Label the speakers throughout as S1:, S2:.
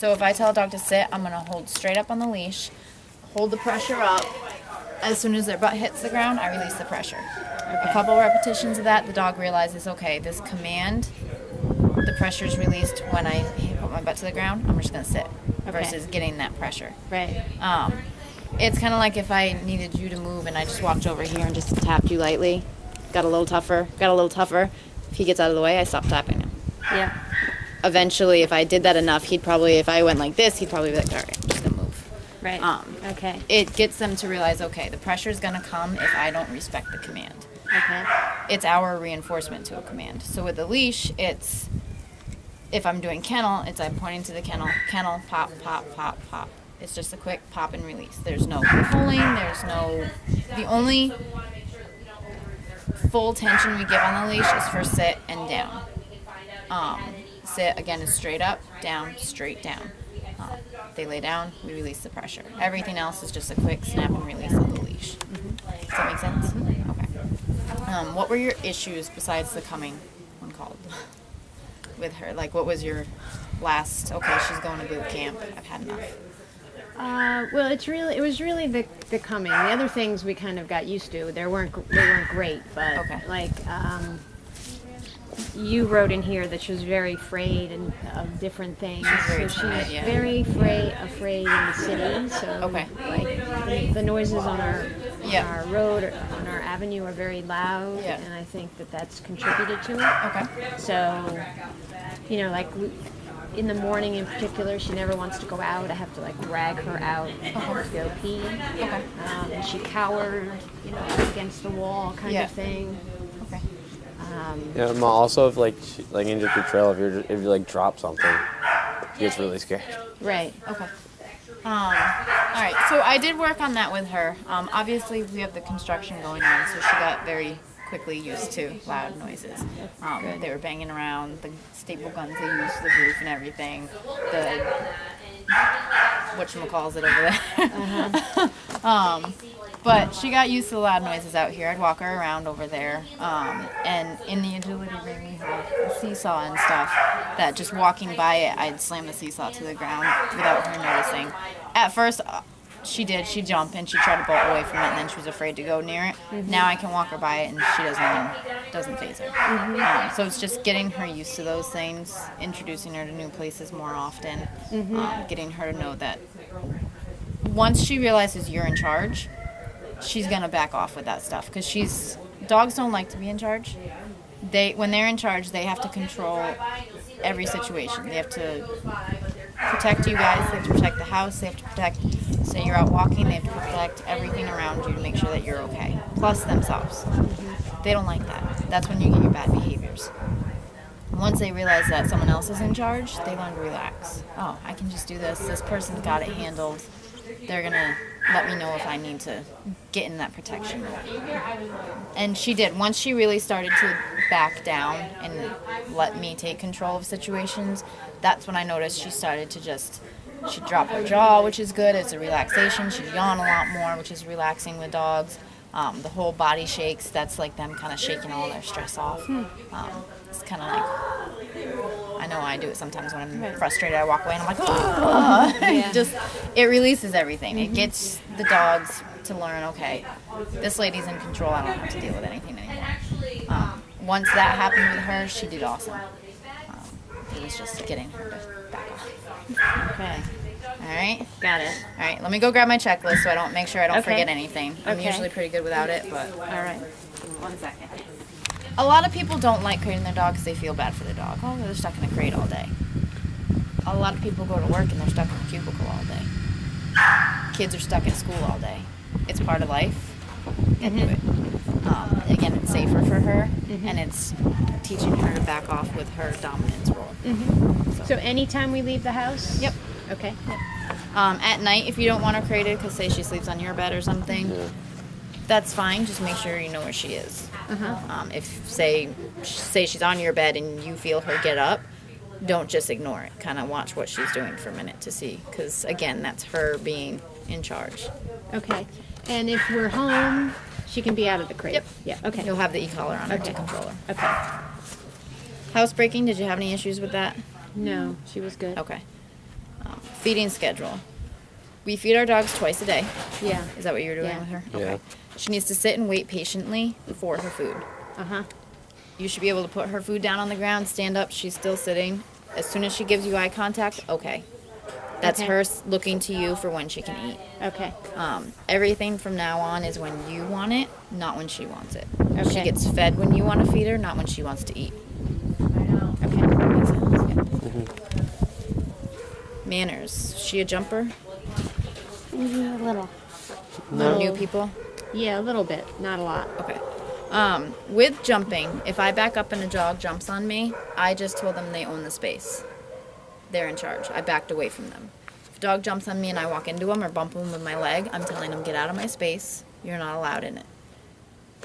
S1: So if I tell a dog to sit, I'm going to hold straight up on the leash, hold the pressure up. As soon as their butt hits the ground, I release the pressure. A couple repetitions of that, the dog realizes, okay, this command, the pressure is released when I put my butt to the ground. I'm just going to sit versus getting that pressure.
S2: Right.
S1: It's kind of like if I needed you to move and I just walked over here and just tapped you lightly, got a little tougher. If he gets out of the way, I stop tapping him.
S2: Yeah.
S1: Eventually, if I did that enough, if I went like this, he'd probably be like, all right, I'm just going to move.
S2: Right. Okay.
S1: It gets them to realize, okay, the pressure is going to come if I don't respect the command.
S2: Okay.
S1: It's our reinforcement to a command. So with the leash, it's, if I'm doing kennel, I'm pointing to the kennel, pop, pop, pop, pop. It's just a quick pop and release. There's no pulling, the only full tension we give on the leash is for sit and down. Sit, again, is straight up, down, straight down. They lay down, we release the pressure. Everything else is just a quick snap and release of the leash. Does that make sense? Okay. What were your issues besides the coming when called with her? Like, what was your last, okay, she's going to boot camp, I've had enough?
S2: Well, it was really the coming. The other things we kind of got used to. They weren't great, but
S1: Okay.
S2: You wrote in here that she was very afraid of different things.
S1: Very
S2: so
S1: timid,
S2: she's
S1: yeah.
S2: very afraid in the city. So like the noises on our road or on our avenue are very loud, and I think that's contributed to it.
S1: Okay.
S2: So, like in the morning in particular, she never wants to go out. I have to like drag her out to go pee.
S1: Okay.
S2: And she cowered, against the wall kind of thing.
S1: Okay.
S3: Yeah, also if in your trail, if you like drop something, she gets really scared.
S2: Right.
S1: Okay. All right. So I did work on that with her. Obviously, we have the construction going on, so she got very quickly used to loud noises. They were banging around the staple guns they used to the roof and everything. The whatchamacalls it over there. But she got used to the loud noises out here. I'd walk her around over there. And in the agility ring, we have a seesaw and stuff that just walking by it, I'd slam the seesaw to the ground without her noticing. At first, she'd jump and she'd try to bolt away from it, and then she was afraid to go near it. Mm-hmm. Now I can walk her by it and she doesn't faze her. Mm-hmm. So it's just getting her used to those things, introducing her to new places more often, getting her to know that once she realizes you're in charge, she's gonna back off with that stuff, because dogs don't like to be in charge. When they're in charge, they have to control every situation. They have to protect you guys, they have to protect the house, they have to protect, say you're out walking, they have to protect everything around you to make sure that you're okay, plus themselves. They don't like that. That's when you get your bad behaviors. Once they realize that someone else is in charge, they learn to relax. Oh, I can just do this person's got it handled. They're gonna let me know if I need to get in that protection role. And she did. Once she really started to back down and let me take control of situations, that's when I noticed she started to she'd drop her jaw, which is good. It's a relaxation. She'd yawn a lot more, which is relaxing with dogs. The whole body shakes. That's like them kind of shaking all their stress off. It's kind of like, I know I do it sometimes when I'm frustrated. I walk away and I'm like, it releases everything. It gets the dogs to learn, okay, this lady's in control. I don't have to deal with anything anymore. Once that happened with her, she did awesome. It was just getting her to back off.
S2: Okay.
S1: All right.
S2: Got it.
S1: All right. Let me go grab my checklist so I don't make sure I don't
S2: Okay.
S1: forget anything. I'm
S2: Okay.
S1: usually pretty good without it, but
S2: All right.
S1: 1 second. A lot of people don't like crating their dog because they feel bad for their dog. Oh, they're stuck in a crate all day. A lot of people go to work and they're stuck in a cubicle all day. Kids are stuck in school all day. It's part of life. Get to it. Again, it's safer for her, and it's teaching her to back off with her dominance role.
S2: So anytime we leave the house?
S1: Yep.
S2: Okay.
S1: At night, if you don't want her crated, because say she sleeps on your bed or something, that's fine. Just make sure you know where she is. If say she's on your bed and you feel her get up, don't just ignore it. Kind of watch what she's doing for a minute to see, because again, that's her being in charge.
S2: Okay. And if we're home, she can be out of the crate?
S1: Yep.
S2: Yeah, okay.
S1: You'll have the e-collar on her to control her.
S2: Okay.
S1: Housebreaking, did you have any issues with that?
S2: No, she was good.
S1: Okay. Feeding schedule. We feed our dogs twice a day.
S2: Yeah.
S1: Is that what you're doing
S2: Yeah.
S1: with her?
S3: Yeah.
S1: She needs to sit and wait patiently for her food.
S2: Uh-huh.
S1: You should be able to put her food down on the ground, stand up, she's still sitting. As soon as she gives you eye contact, okay. That's
S2: Okay.
S1: her looking to you for when she can eat.
S2: Okay.
S1: Everything from now on is when you want it, not when she wants it. She
S2: Okay.
S1: gets fed when you want to feed her, not when she wants to eat.
S2: Okay.
S1: Makes sense? Yeah. Manners. She a jumper?
S2: A little.
S1: No. New people?
S2: Yeah, a little bit. Not a lot.
S1: Okay. With jumping, if I back up and a dog jumps on me, I just told them they own the space. They're in charge. I backed away from them. If a dog jumps on me and I walk into him or bump him with my leg, I'm telling him, get out of my space. You're not allowed in it.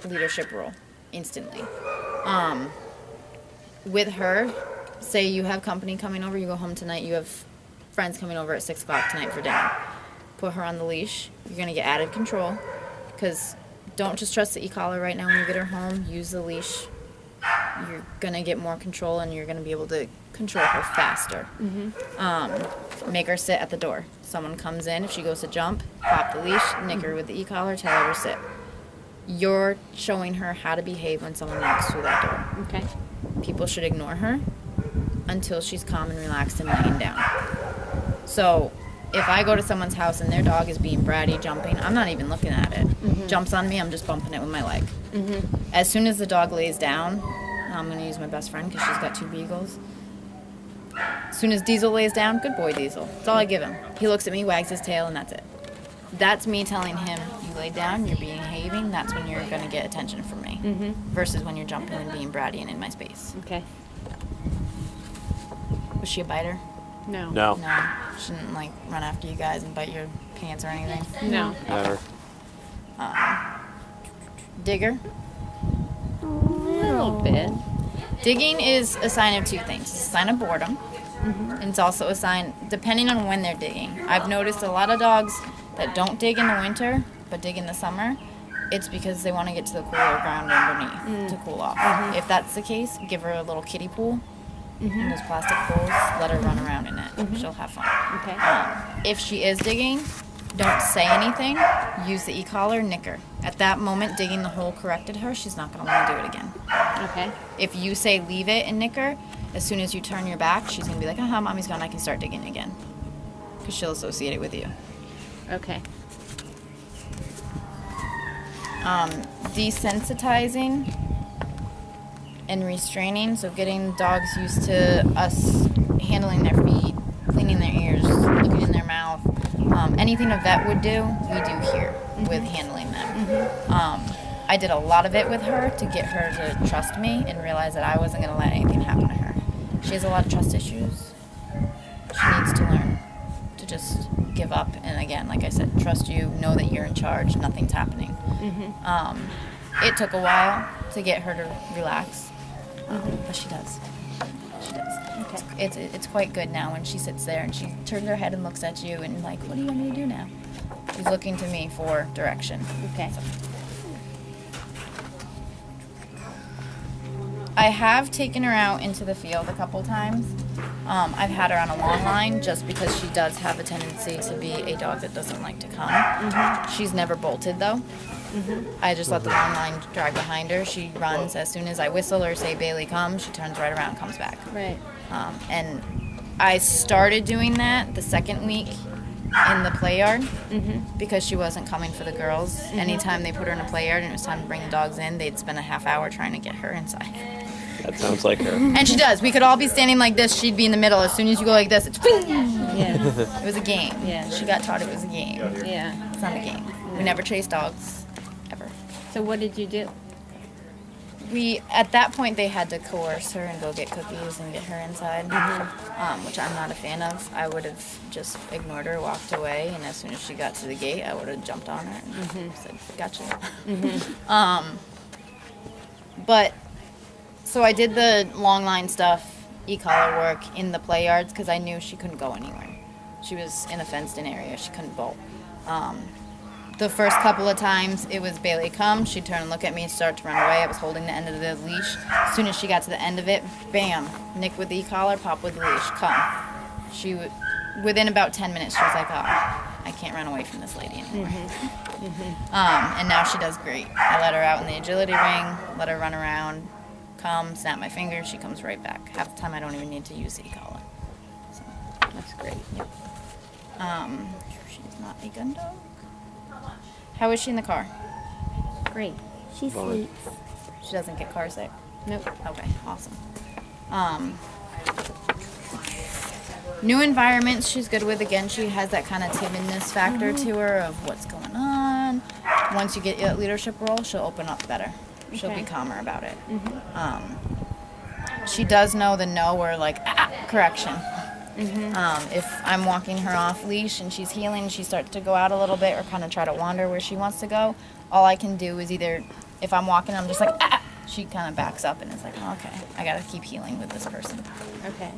S1: Leadership role. Instantly. With her, say you have company coming over, you go home tonight, you have friends coming over at 6 o'clock tonight for dinner. Put her on the leash. You're going to get added control. Because don't just trust the e-collar right now when you get her home. Use the leash. You're going to get more control and you're going to be able to control her faster. Make her sit at the door. Someone comes in, if she goes to jump, pop the leash, nick her with the e-collar, tell her to sit. You're showing her how to behave when someone walks through that door.
S2: Okay.
S1: People should ignore her until she's calm and relaxed and laying down. So if I go to someone's house and their dog is being bratty, jumping, I'm not even looking at it. Jumps on me, I'm just bumping it with my leg. As soon as the dog lays down, I'm going to use my best friend because she's got 2 beagles. As soon as Diesel lays down, good boy Diesel. That's all I give him. He looks at me, wags his tail, and that's it. That's me telling him, you lay down, you're behaving, that's when you're going to get attention from me. Versus when you're jumping and being bratty and in my space.
S2: Okay.
S1: Was she a biter?
S2: No.
S3: No.
S1: No. She didn't, like, run after you guys and bite your pants or anything?
S2: No.
S3: Never.
S1: Digger?
S2: A little bit.
S1: Digging is a sign of 2 things. It's a sign of boredom, and it's also a sign, depending on when they're digging. I've noticed a lot of dogs that don't dig in the winter, but dig in the summer. It's because they want to get to the cooler ground underneath to cool off. If that's the case, give her a little kiddie pool in those plastic pools. Let her run around in it. She'll have fun.
S2: Okay.
S1: If she is digging, don't say anything. Use the e-collar, nick her. At that moment, digging the hole corrected her. She's not going to want to do it again.
S2: Okay.
S1: If you say leave it and nick her, as soon as you turn your back, she's going to be like, aha, mommy's gone, I can start digging again. Because she'll associate it with you.
S2: Okay.
S1: Desensitizing and restraining, so getting dogs used to us handling their feet, cleaning their ears, looking in their mouth. Anything a vet would do, we do here with handling them. I did a lot of it with her to get her to trust me and realize that I wasn't going to let anything happen to her. She has a lot of trust issues. She needs to learn to just give up. And again, like I said, trust you, know that you're in charge, nothing's happening. It took a while to get her to relax, but she does. She does.
S2: Okay.
S1: It's quite good now when she sits there and she turns her head and looks at you and like, what do you want me to do now? She's looking to me for direction.
S2: Okay.
S1: I have taken her out into the field a couple times. I've had her on a long line just because she does have a tendency to be a dog that doesn't like to come. She's never bolted though. I just let the long line drag behind her. She runs as soon as I whistle or say Bailey come, she turns right around, comes back.
S2: Right.
S1: And I started doing that the second week in the play yard because she wasn't coming for the girls. Anytime they put her in a play yard and it was time to bring the dogs in, they'd spend a half hour trying to get her inside.
S3: That sounds like her.
S1: And she does. We could all be standing like this. She'd be in the middle. As soon as you go like this, it's
S2: Yeah.
S1: It was a game.
S2: Yeah.
S1: She got taught it was a game.
S2: Yeah.
S1: It's not a game. We never chase dogs, ever.
S2: So what did you do?
S1: At that point, they had to coerce her and go get cookies and get her inside, which I'm not a fan of. I would have just ignored her, walked away, and as soon as she got to the gate, I would have jumped on her and said, gotcha. But, so I did the long line stuff, e-collar work in the play yards because I knew she couldn't go anywhere. She was in a fenced-in area. She couldn't bolt. The first couple of times, it was Bailey come. She'd turn and look at me and start to run away. I was holding the end of the leash. As soon as she got to the end of it, bam, nick with the e-collar, pop with the leash, come. She would within about 10 minutes, she was like, oh, I can't run away from this lady anymore. And now she does great. I let her out in the agility ring, let her run around, come, snap my finger, she comes right back. Half the time I don't even need to use the e-collar. So,
S2: That's great.
S1: yep. She's not a gun dog. How is she in the car?
S2: Great.
S4: She
S3: Fine.
S4: sleeps.
S1: She doesn't get car sick?
S2: Nope.
S1: Okay, awesome. New environments she's good with. Again, she has that kind of timidness factor to her of what's going on. Once you get a leadership role, she'll open up better. She'll be
S2: Okay.
S1: calmer about it. She does know the no or like correction. If I'm walking her off leash and she's healing, she starts to go out a little bit or kind of try to wander where she wants to go. All I can do is either, if I'm walking, I'm just like, she kind of backs up and is like, oh, okay, I gotta keep healing with this person.
S2: Okay.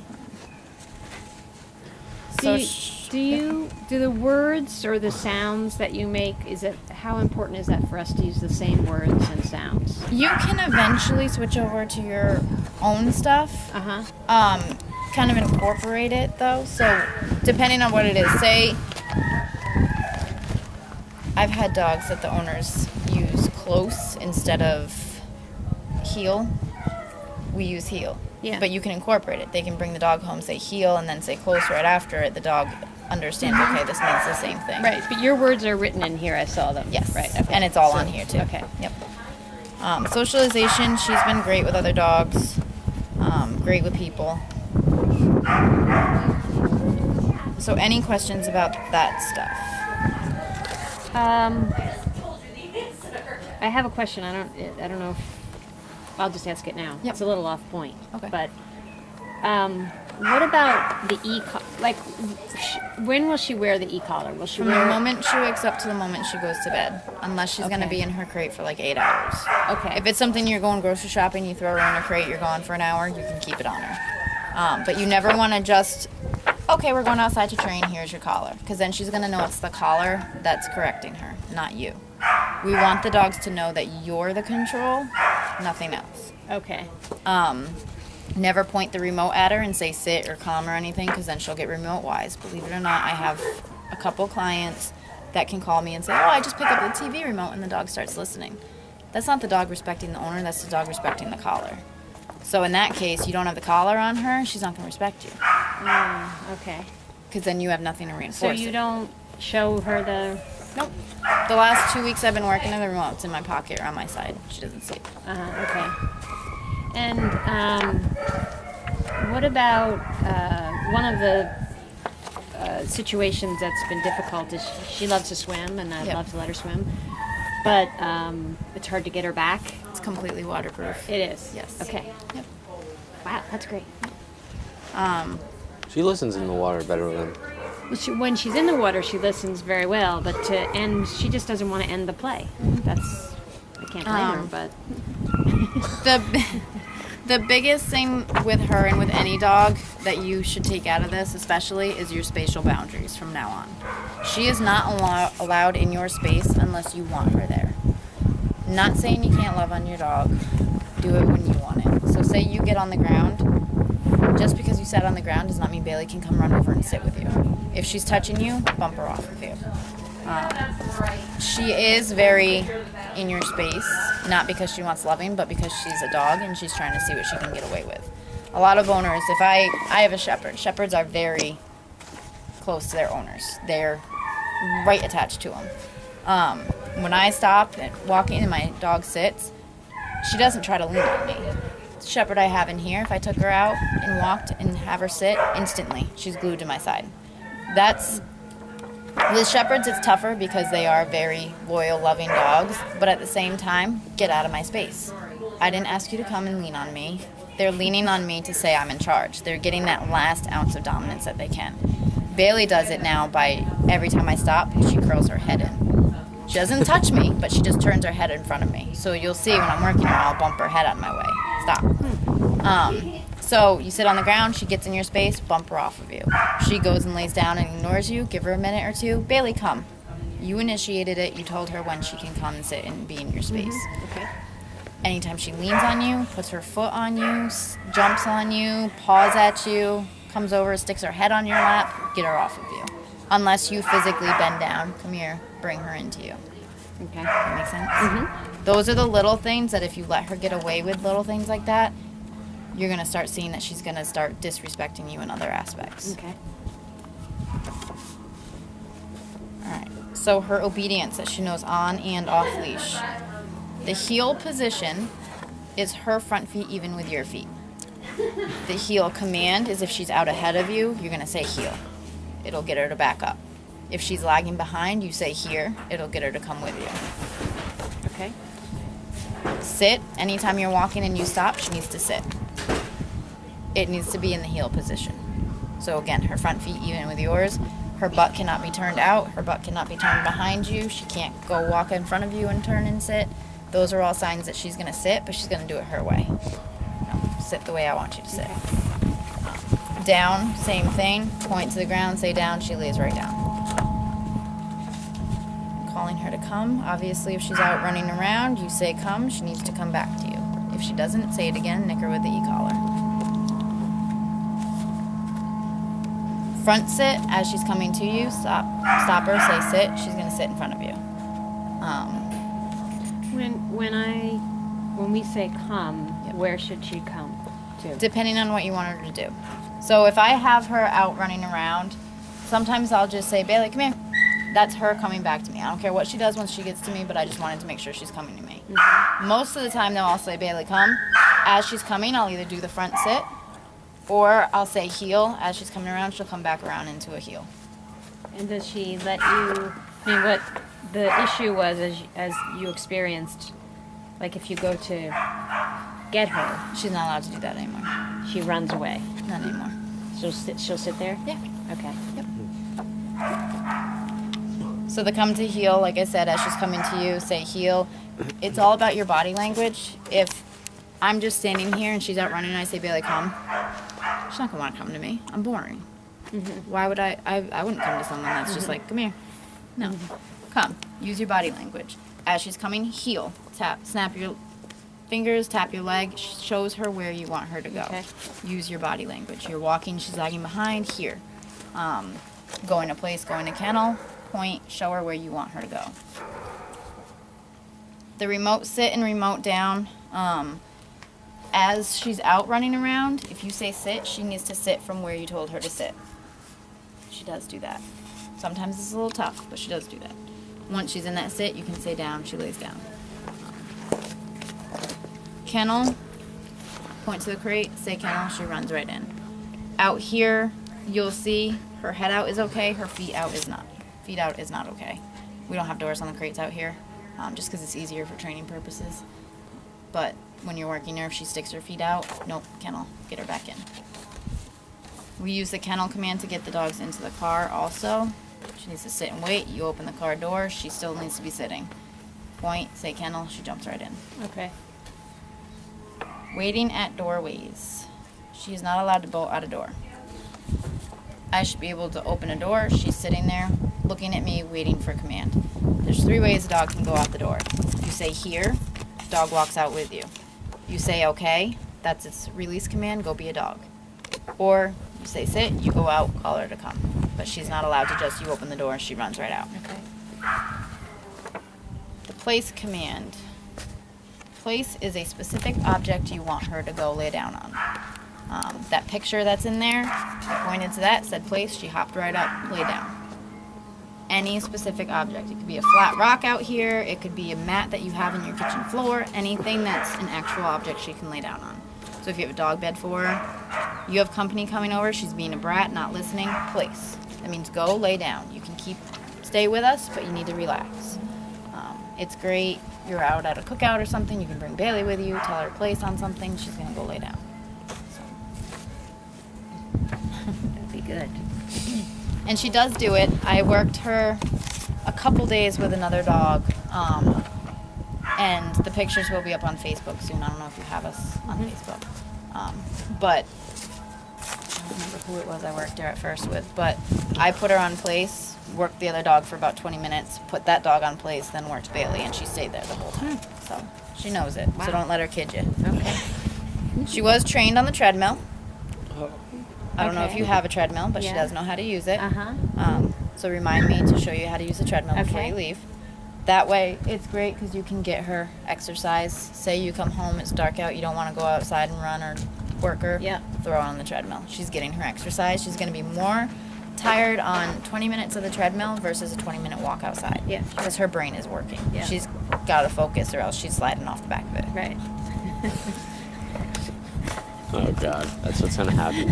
S1: So
S2: Do the words or the sounds that you make, how important is that for us to use the same words and sounds?
S1: you can eventually switch over to your own stuff.
S2: Uh-huh.
S1: Kind of incorporate it though. So depending on what it is, say I've had dogs that the owners use close instead of heel. We use heel.
S2: Yeah.
S1: But you can incorporate it. They can bring the dog home, say heel, and then say close right after it. The dog understands, okay, this means the same thing.
S2: Right, but your words are written in here, I saw them.
S1: Yes.
S2: Right, okay.
S1: And it's all on here too.
S2: Okay.
S1: Yep. Socialization, she's been great with other dogs. Great with people. So any questions about that stuff?
S2: I have a question. I don't know if I'll just ask it now.
S1: Yep.
S2: It's a little off point.
S1: Okay.
S2: But what about the when will she wear the e-collar? Will she
S1: From the
S2: wear it?
S1: moment she wakes up to the moment she goes to bed, unless she's going to
S2: Okay.
S1: be in her crate for like 8 hours.
S2: Okay.
S1: If it's something you're going grocery shopping, you throw her in her crate, you're gone for an hour, you can keep it on her. But you never want to just, okay, we're going outside to train, here's your collar. Because then she's going to know it's the collar that's correcting her, not you. We want the dogs to know that you're the control, nothing else.
S2: Okay.
S1: Never point the remote at her and say sit or calm or anything, because then she'll get remote wise. Believe it or not, I have a couple clients that can call me and say, oh, I just pick up the TV remote, and the dog starts listening. That's not the dog respecting the owner, that's the dog respecting the collar. So in that case, you don't have the collar on her, she's not going to respect you,
S2: Okay.
S1: because then you have nothing to
S2: So
S1: reinforce
S2: you
S1: it.
S2: don't show her the.
S1: Nope. The last 2 weeks I've been working on the remote's in my pocket or on my side. She doesn't see it.
S2: Okay. And what about one of the situations that's been difficult is she loves to swim, and I'd
S1: Yep.
S2: love to let her swim, but it's hard to get her back.
S1: It's completely waterproof.
S2: It is.
S1: Yes.
S2: Okay.
S1: Yep.
S2: Wow, that's great.
S3: She listens in the water better than.
S2: Well, when she's in the water, she listens very well, but she just doesn't want to end the play. That's I can't blame her, but
S1: The biggest thing with her and with any dog that you should take out of this especially is your spatial boundaries from now on. She is not allowed in your space unless you want her there. Not saying you can't love on your dog. Do it when you want it. So say you get on the ground. Just because you sat on the ground does not mean Bailey can come run over and sit with you. If she's touching you, bump her off of you. She is very in your space, not because she wants loving, but because she's a dog and she's trying to see what she can get away with. A lot of owners, if I have a shepherd. Shepherds are very close to their owners. They're right attached to them. When I stop and walking and my dog sits, she doesn't try to lean on me. The shepherd I have in here, if I took her out and walked and have her sit, instantly she's glued to my side. With shepherds, it's tougher because they are very loyal, loving dogs, but at the same time, get out of my space. I didn't ask you to come and lean on me. They're leaning on me to say I'm in charge. They're getting that last ounce of dominance that they can. Bailey does it now by every time I stop, she curls her head in. She doesn't touch me, but she just turns her head in front of me. So you'll see when I'm working her, I'll bump her head out of my way. Stop. So you sit on the ground, she gets in your space, bump her off of you. She goes and lays down and ignores you, give her a minute or two. Bailey, come. You initiated it. You told her when she can come and sit and be in your space.
S2: okay.
S1: Anytime she leans on you, puts her foot on you, jumps on you, paws at you, comes over, sticks her head on your lap, get her off of you. Unless you physically bend down, come here, bring her into you.
S2: Okay.
S1: That makes sense? Those are the little things that if you let her get away with little things like that, you're going to start seeing that she's going to start disrespecting you in other aspects.
S2: Okay.
S1: All right. So her obedience that she knows on and off leash. The heel position is her front feet even with your feet. The heel command is if she's out ahead of you, you're going to say heel. It'll get her to back up. If she's lagging behind, you say here. It'll get her to come with you.
S2: Okay.
S1: Sit. Anytime you're walking and you stop, she needs to sit. It needs to be in the heel position. So again, her front feet even with yours. Her butt cannot be turned out. Her butt cannot be turned behind you. She can't go walk in front of you and turn and sit. Those are all signs that she's going to sit, but she's going to do it her way. No, sit the way I want you to sit. Down, same thing. Point to the ground, say down. She lays right down. Calling her to come. Obviously, if she's out running around, you say come. She needs to come back to you. If she doesn't, say it again. Nick her with the e-collar. Front sit as she's coming to you. Stop her. Say sit. She's going to sit in front of you.
S2: When we say come,
S1: Yep.
S2: where should she come to?
S1: Depending on what you want her to do. So if I have her out running around, sometimes I'll just say, Bailey, come here. That's her coming back to me. I don't care what she does once she gets to me, but I just wanted to make sure she's coming to me. Most of the time, though, I'll say, Bailey, come. As she's coming, I'll either do the front sit, or I'll say heel. As she's coming around, she'll come back around into a heel.
S2: And does she let you? I mean, what the issue was as you experienced, like if you go to get her,
S1: She's not allowed to do that anymore.
S2: she runs away.
S1: Not anymore.
S2: She'll sit there.
S1: Yeah.
S2: Okay.
S1: So the come to heel, like I said, as she's coming to you, say heel. It's all about your body language. If I'm just standing here and she's out running and I say, Bailey, come, she's not going to want to come to me. I'm boring. Why would I wouldn't come to someone that's just like, come here. No. Come. Use your body language. As she's coming, heel. Tap, snap your fingers, tap your leg. Shows her where you want her to go.
S2: Okay.
S1: Use your body language. You're walking, she's lagging behind, here. Going to place, going to kennel, point, show her where you want her to go. The remote sit and remote down, as she's out running around, if you say sit, she needs to sit from where you told her to sit. She does do that. Sometimes it's a little tough, but she does do that. Once she's in that sit, you can say down, she lays down. Kennel, point to the crate, say kennel, she runs right in. Out here, you'll see her head out is okay, her feet out is not. Feet out is not okay. We don't have doors on the crates out here, just because it's easier for training purposes. But when you're working her, if she sticks her feet out, nope, kennel, get her back in. We use the kennel command to get the dogs into the car also. She needs to sit and wait. You open the car door, she still needs to be sitting. Point, say kennel, she jumps right in.
S2: Okay.
S1: Waiting at doorways. She is not allowed to bolt out a door. I should be able to open a door. She's sitting there, looking at me, waiting for command. There's 3 ways a dog can go out the door. You say here, dog walks out with you. You say okay, that's its release command, go be a dog. Or you say sit, you go out, call her to come. But she's not allowed to just, you open the door and she runs right out.
S2: Okay.
S1: The place command. Place is a specific object you want her to go lay down on. That picture that's in there, I pointed to that, said place, she hopped right up, lay down. Any specific object. It could be a flat rock out here, it could be a mat that you have in your kitchen floor, anything that's an actual object she can lay down on. So if you have a dog bed for her, you have company coming over, she's being a brat, not listening, place. That means go lay down. You can stay with us, but you need to relax. It's great. You're out at a cookout or something, you can bring Bailey with you, tell her to place on something, she's gonna go lay down.
S2: That'd be good.
S1: And she does do it. I worked her a couple days with another dog, and the pictures will be up on Facebook soon. I don't know if you have us on Facebook, but I don't remember who it was I worked her at first with, but I put her on place, worked the other dog for about 20 minutes, put that dog on place, then worked Bailey, and she stayed there the whole time. So she knows it.
S2: Wow.
S1: So don't let her kid you.
S2: Okay.
S1: She was trained on the treadmill. I don't know if
S2: Okay.
S1: you have a treadmill, but she
S2: Yeah.
S1: does know how to use it.
S2: Uh-huh.
S1: So remind me to show you how to use the treadmill before
S2: Okay.
S1: you leave. That way, it's great because you can get her exercise. Say you come home, it's dark out, you don't want to go outside and run or work her.
S2: Yeah.
S1: Throw her on the treadmill. She's getting her exercise. She's going to be more tired on 20 minutes of the treadmill versus a 20-minute walk outside.
S2: Yeah.
S1: Because her brain is working.
S2: Yeah.
S1: She's got to focus or else she's sliding off the back of it.
S2: Right.
S3: Oh God, that's what's gonna happen.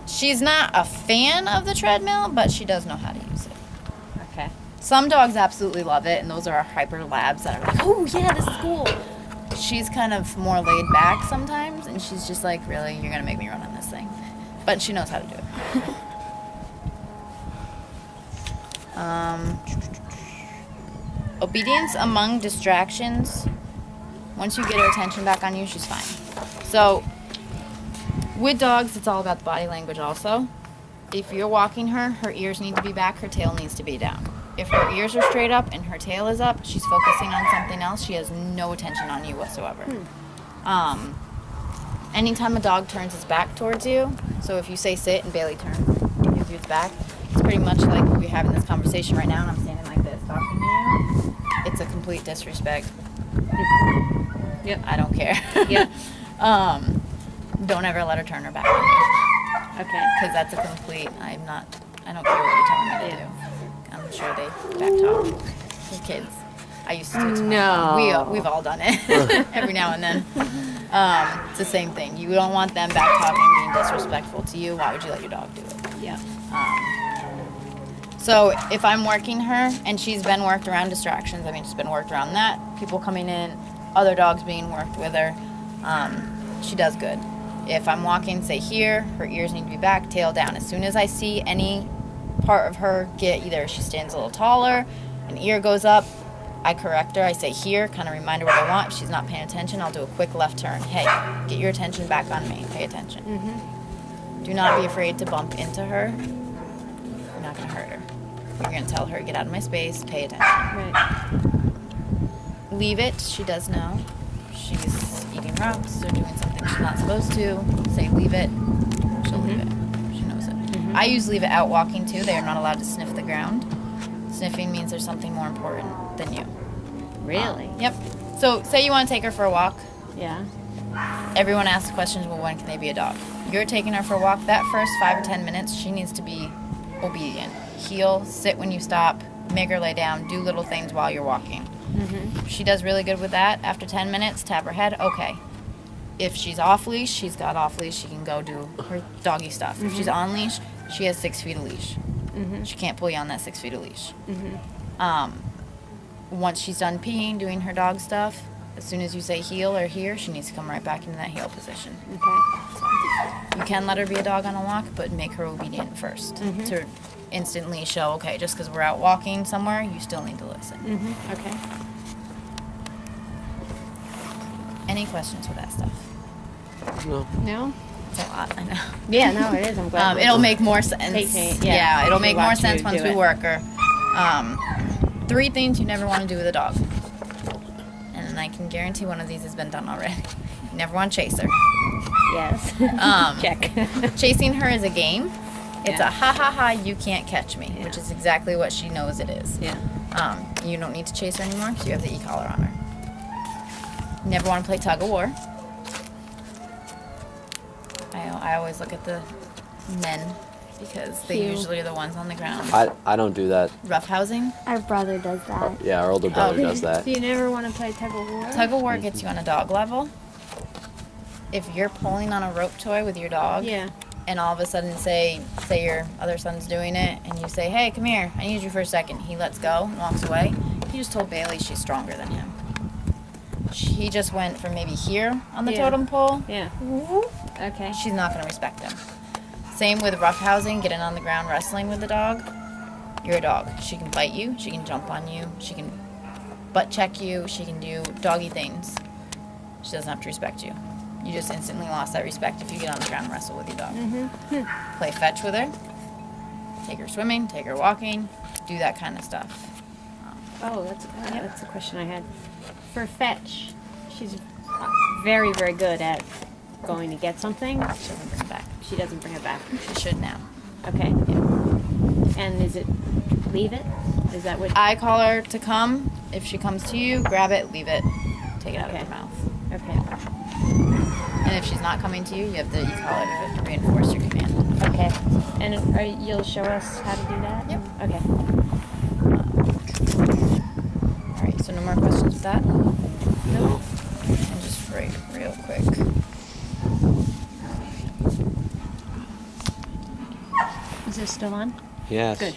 S1: She's not a fan of the treadmill, but she does know how to use it.
S2: Okay.
S1: Some dogs absolutely love it, and those are our hyper labs that are like, oh yeah, this is cool. She's kind of more laid back sometimes, and she's just like, really, you're gonna make me run on this thing. But she knows how to do it. Obedience among distractions. Once you get her attention back on you, she's fine. So, with dogs, it's all about the body language also. If you're walking her, her ears need to be back, her tail needs to be down. If her ears are straight up and her tail is up, she's focusing on something else. She has no attention on you whatsoever. Anytime a dog turns its back towards you, so if you say sit and Bailey turns and gives you its back, it's pretty much like we're having this conversation right now and I'm standing like this talking to you. It's a complete disrespect.
S2: Yep.
S1: I don't care.
S2: Yep.
S1: Don't ever let her turn her back on you.
S2: Okay.
S1: Because that's a complete, I don't care what you're telling me to
S2: Yeah.
S1: do. I'm sure they back talk with kids. I used to do it to my
S2: No.
S1: mom. We've all done it every now and then. It's the same thing. You don't want them back talking, being disrespectful to you. Why would you let your dog do it?
S2: Yeah.
S1: So if I'm working her and she's been worked around distractions, I mean, she's been worked around that, people coming in, other dogs being worked with her, she does good. If I'm walking, say here, her ears need to be back, tail down. As soon as I see any part of her get, either she stands a little taller, an ear goes up, I correct her, I say here, kind of remind her what I want. If she's not paying attention, I'll do a quick left turn. Hey, get your attention back on me, pay attention. Do not be afraid to bump into her. You're not going to hurt her. You're going to tell her, get out of my space, pay attention.
S2: Right.
S1: Leave it, she does know. She's eating rocks or doing something she's not supposed to. Say leave it, she'll leave it. She knows it. I use leave it out walking too. They are not allowed to sniff the ground. Sniffing means there's something more important than you.
S2: Really?
S1: Yep. So say you want to take her for a walk.
S2: Yeah.
S1: Everyone asks questions, well, when can they be a dog? You're taking her for a walk. That first 5 or 10 minutes, she needs to be obedient. Heel, sit when you stop, make her lay down, do little things while you're walking. If she does really good with that. After 10 minutes, tap her head, okay. If she's off leash, she's got off leash, she can go do her doggy stuff. If she's on leash, she has 6 feet of leash. She can't pull you on that 6 feet of leash. Once she's done peeing, doing her dog stuff, as soon as you say heel or here, she needs to come right back into that heel position.
S2: Okay.
S1: You can let her be a dog on a walk, but make her obedient first to instantly show, okay, just because we're out walking somewhere, you still need to listen.
S2: Okay.
S1: Any questions with that stuff?
S3: No.
S2: No?
S1: It's a lot, I know.
S2: Yeah, no, it is. I'm glad.
S1: It'll make more sense.
S2: Yeah,
S1: it'll
S2: to
S1: make more
S2: watch
S1: sense
S2: you
S1: once
S2: do
S1: we
S2: it.
S1: work her. 3 things you never want to do with a dog. And I can guarantee one of these has been done already. You never want to chase her.
S2: Yes. Check.
S1: Chasing her is a game. It's
S2: Yeah.
S1: a ha ha ha, you can't catch me, which is exactly what she knows it is.
S2: Yeah.
S1: You don't need to chase her anymore because you have the e-collar on her. You never want to play tug of war. I always look at the men because they
S2: Cute.
S1: usually are the ones on the ground.
S3: I don't do that.
S1: Roughhousing.
S4: Our brother does that.
S3: Yeah, our older brother does that.
S2: So you never want to play tug of war?
S1: Tug of war gets you on a dog level. If you're pulling on a rope toy with your dog,
S2: Yeah.
S1: and all of a sudden say your other son's doing it, and you say, hey, come here, I need you for a second. He lets go and walks away. He just told Bailey she's stronger than him. He just went from maybe here on the
S2: Yeah.
S1: totem pole.
S2: Yeah. Okay.
S1: She's not going to respect him. Same with roughhousing, getting on the ground, wrestling with the dog. You're a dog. She can bite you. She can jump on you. She can butt check you. She can do doggy things. She doesn't have to respect you. You just instantly lost that respect if you get on the ground and wrestle with your dog. Play fetch with her. Take her swimming. Take her walking. Do that kind of stuff.
S2: Oh, that's a question I had. For fetch, she's very, very good at going to get something,
S1: She doesn't bring it back.
S2: she doesn't bring it back.
S1: She should now.
S2: Okay. And is it leave it? Is that what?
S1: I call her to come. If she comes to you, grab it, leave it, take it out of her mouth.
S2: Okay.
S1: And if she's not coming to you, you call her to reinforce your command.
S2: Okay. And you'll show us how to do that?
S1: Yep.
S2: Okay.
S1: All right. So no more questions with that.
S3: No.
S1: And just write real quick.
S2: Is this still on?
S3: Yes.
S2: Good.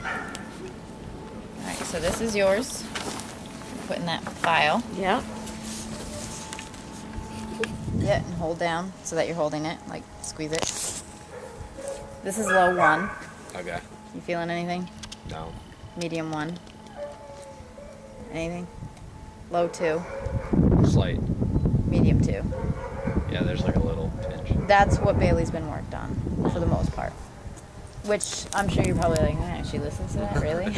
S1: All right. So this is yours. Put in that file.
S2: Yep.
S1: Yeah, and hold down so that you're holding it. Like squeeze it. This is low 1.
S3: Okay.
S1: You feeling anything?
S3: No.
S1: Medium 1. Anything? Low 2.
S3: Slight.
S1: Medium 2.
S3: Yeah, there's like a little pinch.
S1: That's what Bailey's been worked on for the most part. Which I'm sure you're probably like, she listens to that, really?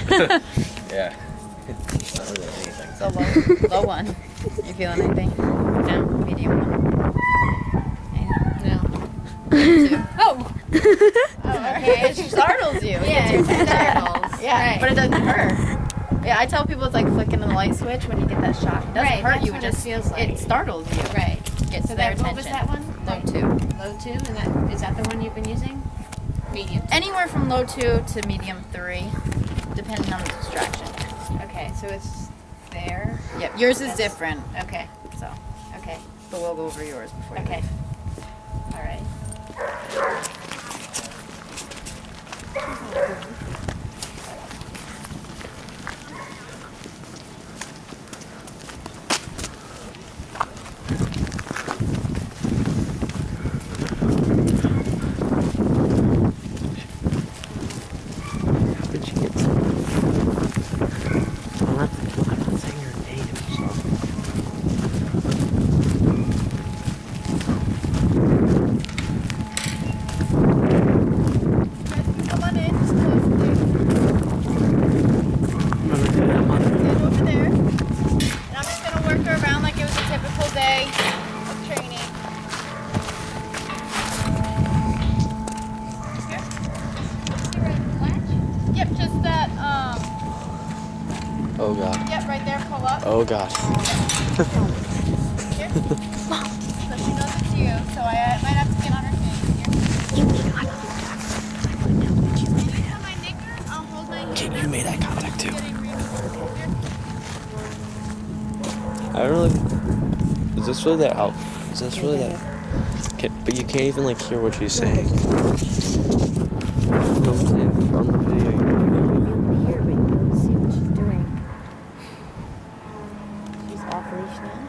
S3: Yeah. Not really anything.
S1: So low 1. You feeling anything? No. Medium 1. Anything? No. Medium 2. Oh! Okay. It startles you.
S2: Yeah,
S1: It
S2: it
S1: gets your attention.
S2: startles.
S1: Yeah,
S2: Right.
S1: but it doesn't hurt. Yeah, I tell people it's like flicking the light switch when you get that shock. It doesn't
S2: Right,
S1: hurt
S2: that's
S1: you.
S2: what
S1: It
S2: it
S1: just
S2: feels like.
S1: It startles you.
S2: Right.
S1: Gets
S2: So
S1: their
S2: that, what was
S1: attention.
S2: that one?
S1: Low 2.
S2: Low 2, and is that the one you've been using? Medium.
S1: Anywhere from low 2 to medium 3, depending on the distraction.
S2: Okay, so it's there.
S1: Yep, yours is different.
S2: Okay.
S1: So,
S2: Okay.
S1: but we'll go over yours before you
S2: Okay.
S1: leave.
S2: All right.
S3: How did you get some? I'm not saying your name, so.
S1: Come on in, just close the door. Stand over there. And I'm just gonna work her around like it was a typical day of training. Yep, just that,
S3: Oh god.
S1: yep, right there, pull up.
S3: Oh gosh.
S1: Here. So she knows it's you, so I might have to get on her feet. Here. You hold my knicker, I'll hold my hand.
S3: You made eye contact too.
S1: Getting reinforced. Here.
S3: I don't really. Is this really that out? Is this really that? But you can't even like hear what she's saying. No, I'm saying from the video.
S2: Here, but you don't see what she's doing. She's off leash now.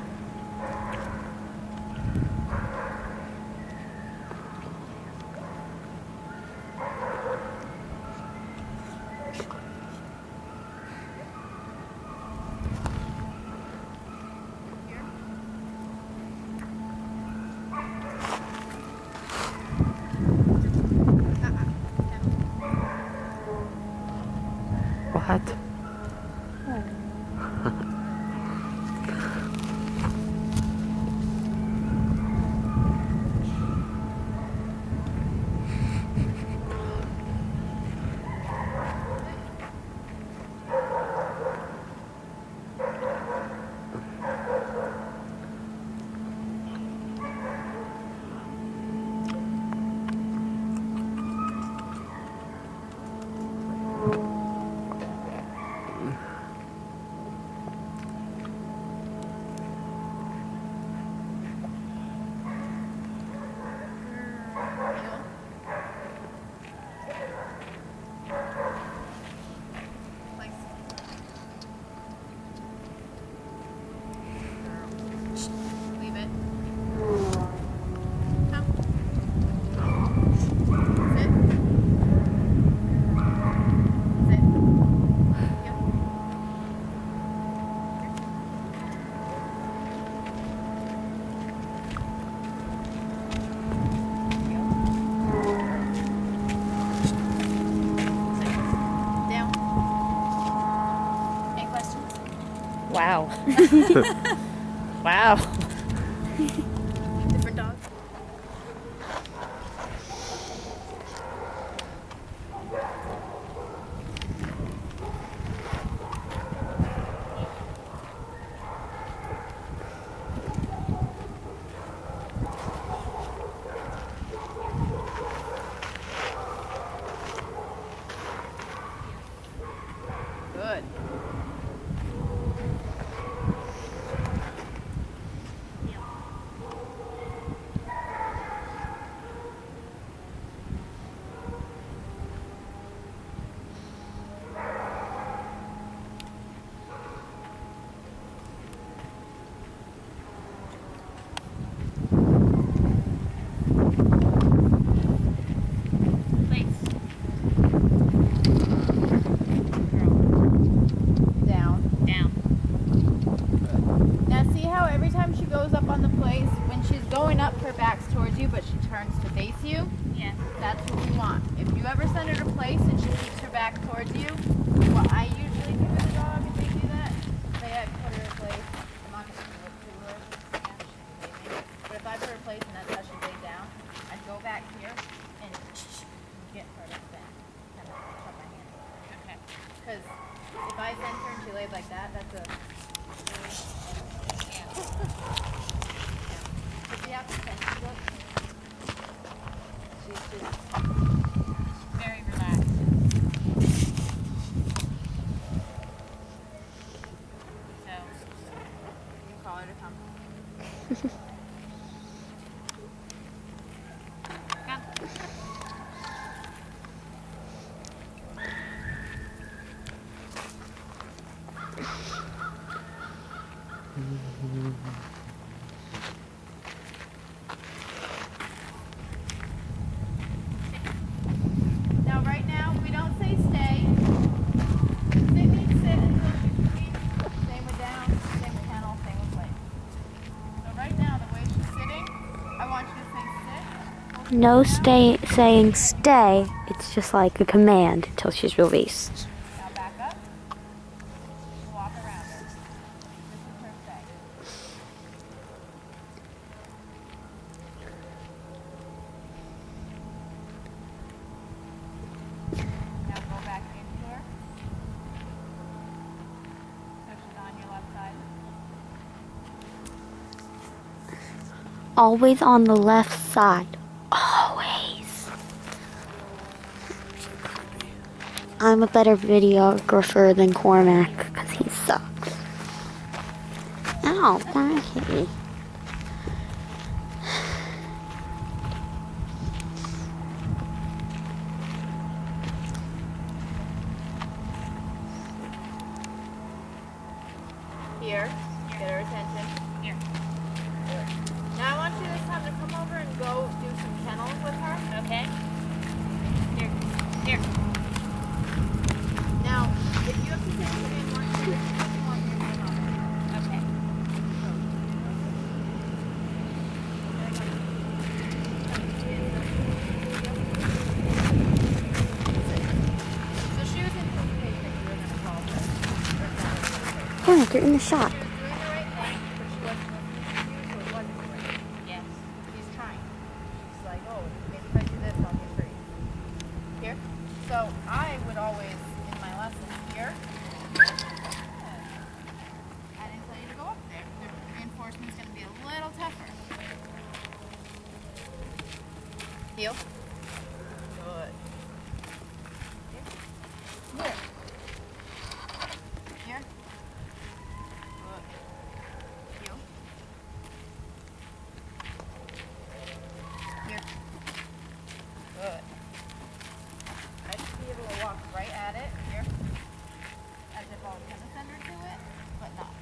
S2: Wow. Wow.
S1: Different dog. Good. Down. Now see how every time she goes up on the place, when she's going up, her back's towards you, but she turns to face you?
S4: Yeah.
S1: That's what we want. If you ever send her to place and she keeps her back towards you, what I usually do with the dog if they do that, say I put her in place, I'm not going to do it to her, but if I put her in place and that's how she lays down, I'd go back here and get her to bend. Kind of put my hand over her.
S4: Okay.
S1: Because if I send her and she lays like that, that's a...
S4: Yeah.
S1: But see how contented she looks? She's just...
S4: Very relaxed. So,
S1: You call her to come.
S4: come.
S1: Now, right now, we don't say stay. Sit means sit until she's free. Same with down, same with kennel, same with play. So right now, the way she's sitting, I want you to say sit.
S5: No saying stay. It's just like a command until she's released.
S1: Now back up. Walk around her. This is her stay. Now go back into her. So she's on your left side.
S5: Always on the left side. Always. I'm a better videographer than Cormac because he sucks. Ow, Cormac.
S1: Here. Get her attention.
S4: Here.
S1: Good. Now I want you this time to come over and go do some kennels with her.
S4: Okay. Here. Here.
S1: Now, if you have to say something more, you want your hand on it.
S4: Okay.
S1: So she was anticipating that you were going to call her.
S5: Cormac, you're in the shot.
S1: She was doing the right thing, but she wasn't listening to you, so it wasn't right.
S4: Yes.
S1: She's trying. She's like, oh, maybe if I do this, I'll get free. Here. So I would always, in my lessons here, I didn't tell you to go up there. The reinforcement's going to be a little tougher. Heel. Good. Here. Here. Here. Good. Heel. Here. Good. I should be able to walk right at it. Here. As if I was going to send her to it, but not.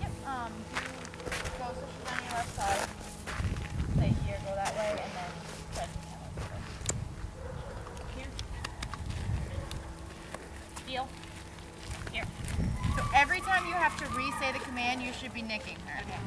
S1: Yep. Go so she's on your left side. Say here, go that way, and then press the kennel.
S4: Here. Feel. Here.
S1: So every time you have to Bree say the command, you should be nicking her. Okay.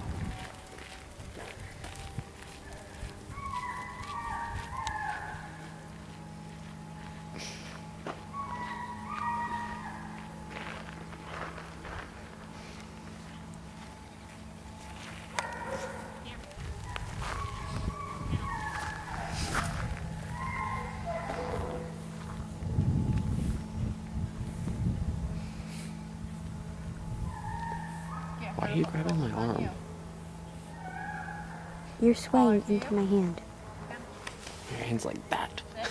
S3: Why are you grabbing my arm?
S5: You're swaying into my hand.
S3: Your hand's like that.
S1: So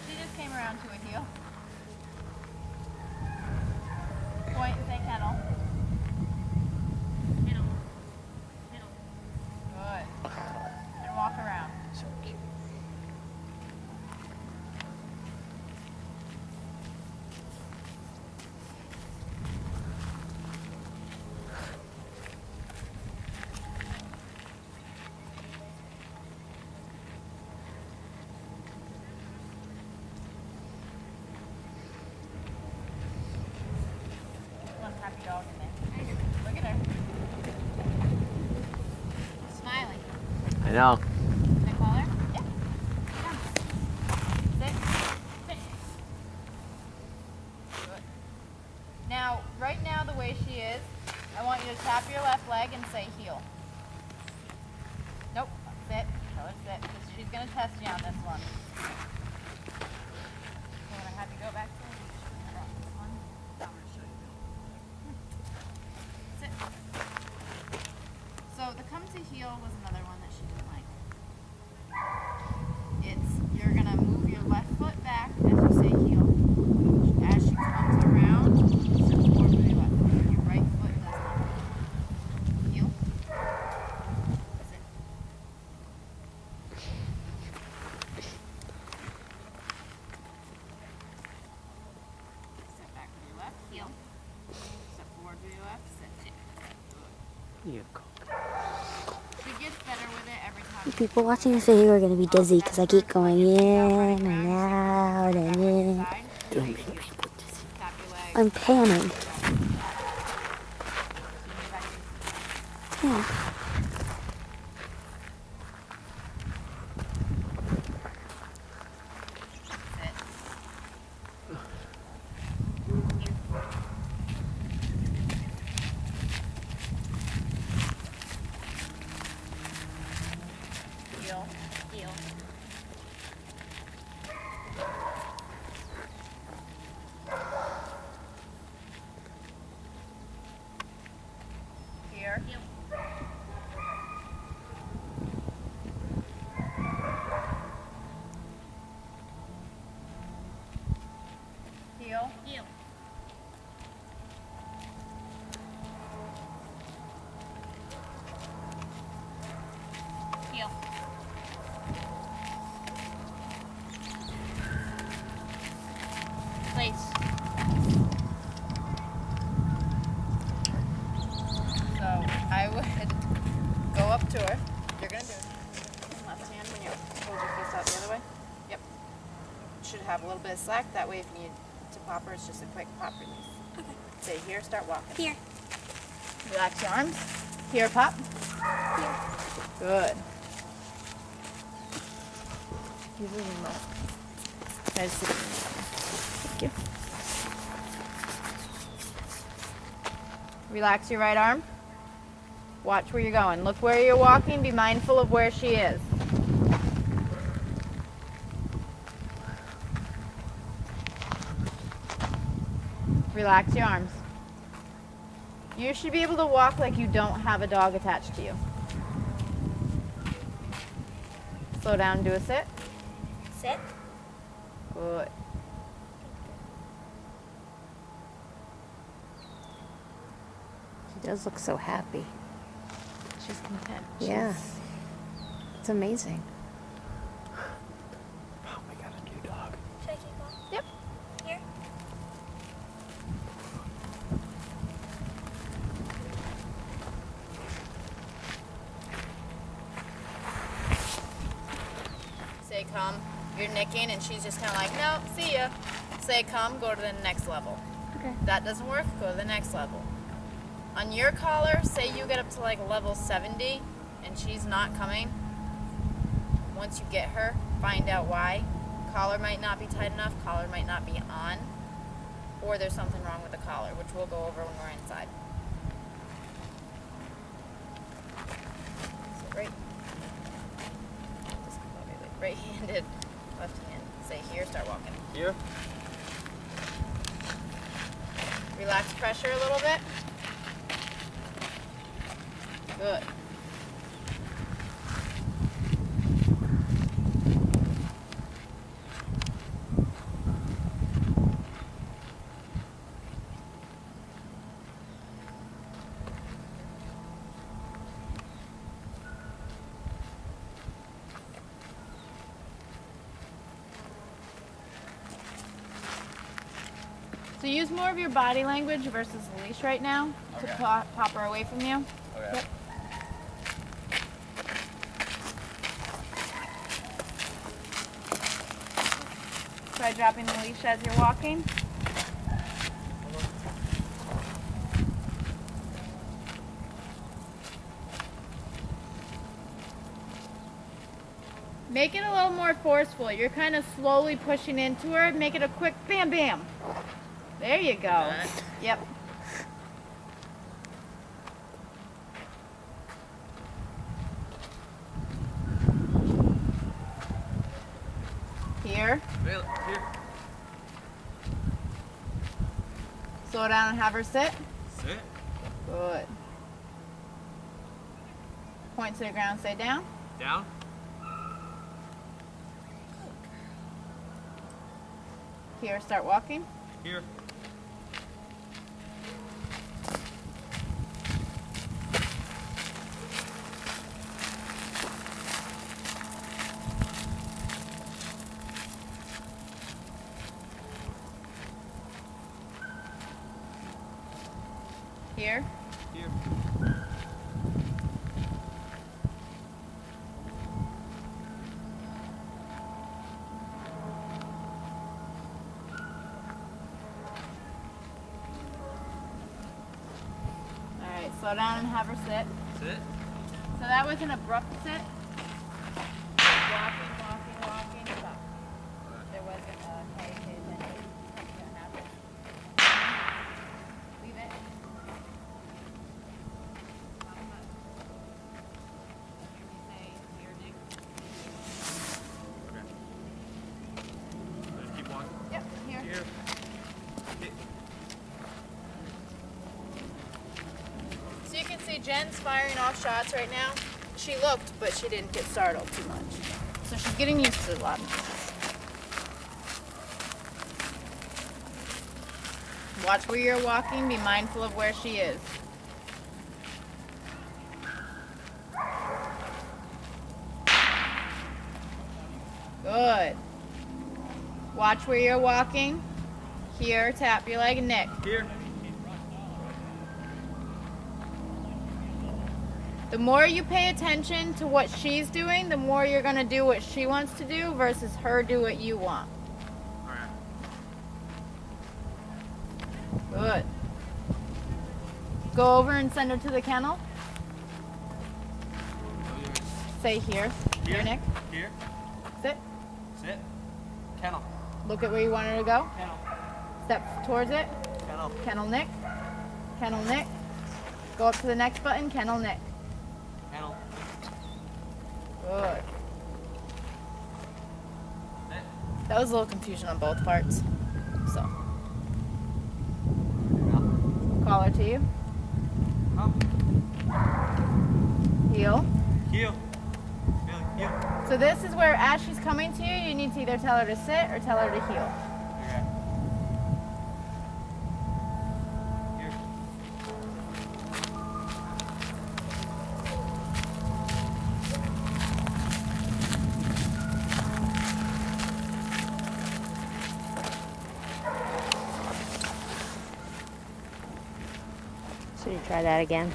S1: she just came around to a heel. Point, say kennel.
S4: Middle. Middle.
S1: Good. And walk around.
S3: So cute.
S1: One happy dog in there. Look at her.
S4: Smiling.
S3: I know.
S1: Can I call her? Yeah. Come. Sit. Sit. Good. Now, right now, the way she is, I want you to tap your left leg and say heel. Nope. Sit. Tell her sit. Because she's going to test you on this one. I'm going to have you go back to this one. I'm going to show you. Sit. So the come to heel was another one that she didn't like. You're gonna move your left foot back as you say heel. As she comes around, step forward with your left foot. Your right foot does not. Heel. Sit. Step back with your left. Heel. Step forward with your left. Sit.
S3: You go.
S1: She gets better with it every time.
S5: People watching this video are gonna be dizzy because I keep going in and out and in.
S3: Don't make me.
S1: Tap your leg.
S5: I'm panning. Yeah.
S1: Heel.
S4: Heel.
S1: Here.
S4: Heel.
S1: Heel.
S4: Heel. Heel. Place.
S1: So I would go up to her. You're gonna do it. Left hand when you hold your face out the other way. Yep. Should have a little bit of slack. That way, if you need to pop her, it's just a quick pop release. Okay. Say here, start walking.
S4: Here.
S1: Relax your arms. Here, pop.
S4: Here.
S1: Good. Use the remote. Guys, sit. Thank you. Relax your right arm. Watch where you're going. Look where you're walking. Be mindful of where she is. Relax your arms. You should be able to walk like you don't have a dog attached to you. Slow down, do a sit.
S4: Sit.
S1: Good.
S2: She does look so happy.
S1: She's content.
S2: Yeah. It's amazing.
S3: Oh, we got a new dog.
S4: Should I keep on?
S1: Yep.
S4: Here.
S1: Say come. You're nicking and she's just kind of like, no, see ya. Say come, go to the next level.
S2: Okay.
S1: That doesn't work, go to the next level. On your collar, say you get up to like level 70 and she's not coming. Once you get her, find out why. Collar might not be tight enough, collar might not be on, or there's something wrong with the collar, which we'll go over when we're inside. So right-handed, left hand. Say here, start walking.
S3: Here.
S1: Relax pressure a little bit. Good. So use more of your body language versus the leash right now to pop her away from you.
S3: Okay.
S1: Yep. Try dropping the leash as you're walking. Make it a little more forceful. You're kind of slowly pushing into her. Make it a quick bam bam. There you go. Yep. Here.
S3: Here.
S1: Slow down and have her sit.
S3: Sit.
S1: Good. Point to the ground, stay down.
S3: Down.
S1: Here, start walking.
S3: Here.
S1: Here.
S3: Here.
S1: Alright, slow down and have her sit.
S3: Sit.
S1: So that was an abrupt sit. Walking, walking, walking, stop. There wasn't a hey, hey, hey. Something's gonna happen. Leave it. Hear me say, here, Nick.
S3: Okay. Just keep walking.
S1: Yep, here.
S3: Here.
S1: So you can see Jen's firing off shots right now. She looked, but she didn't get startled too much. So she's getting used to a lot. Watch where you're walking. Be mindful of where she is. Good. Watch where you're walking. Here, tap your leg and neck.
S3: Here.
S1: The more you pay attention to what she's doing, the more you're going to do what she wants to do versus her do what you want.
S3: Alright.
S1: Good. Go over and send her to the kennel. Say here. Here, Nick.
S3: Here.
S1: Sit.
S3: Sit. Kennel.
S1: Look at where you want her to go.
S3: Kennel.
S1: Step towards it.
S3: Kennel.
S1: Kennel Nick. Kennel Nick. Go up to the next button. Kennel Nick.
S3: Kennel.
S1: Good.
S3: Sit.
S1: That was a little confusion on both parts. So, call her to you.
S3: Up.
S1: Heel.
S3: Heel. Heel.
S1: So this is where as she's coming to you, you need to either tell her to sit or tell her to heel.
S3: Okay. Here.
S2: Should you try that again?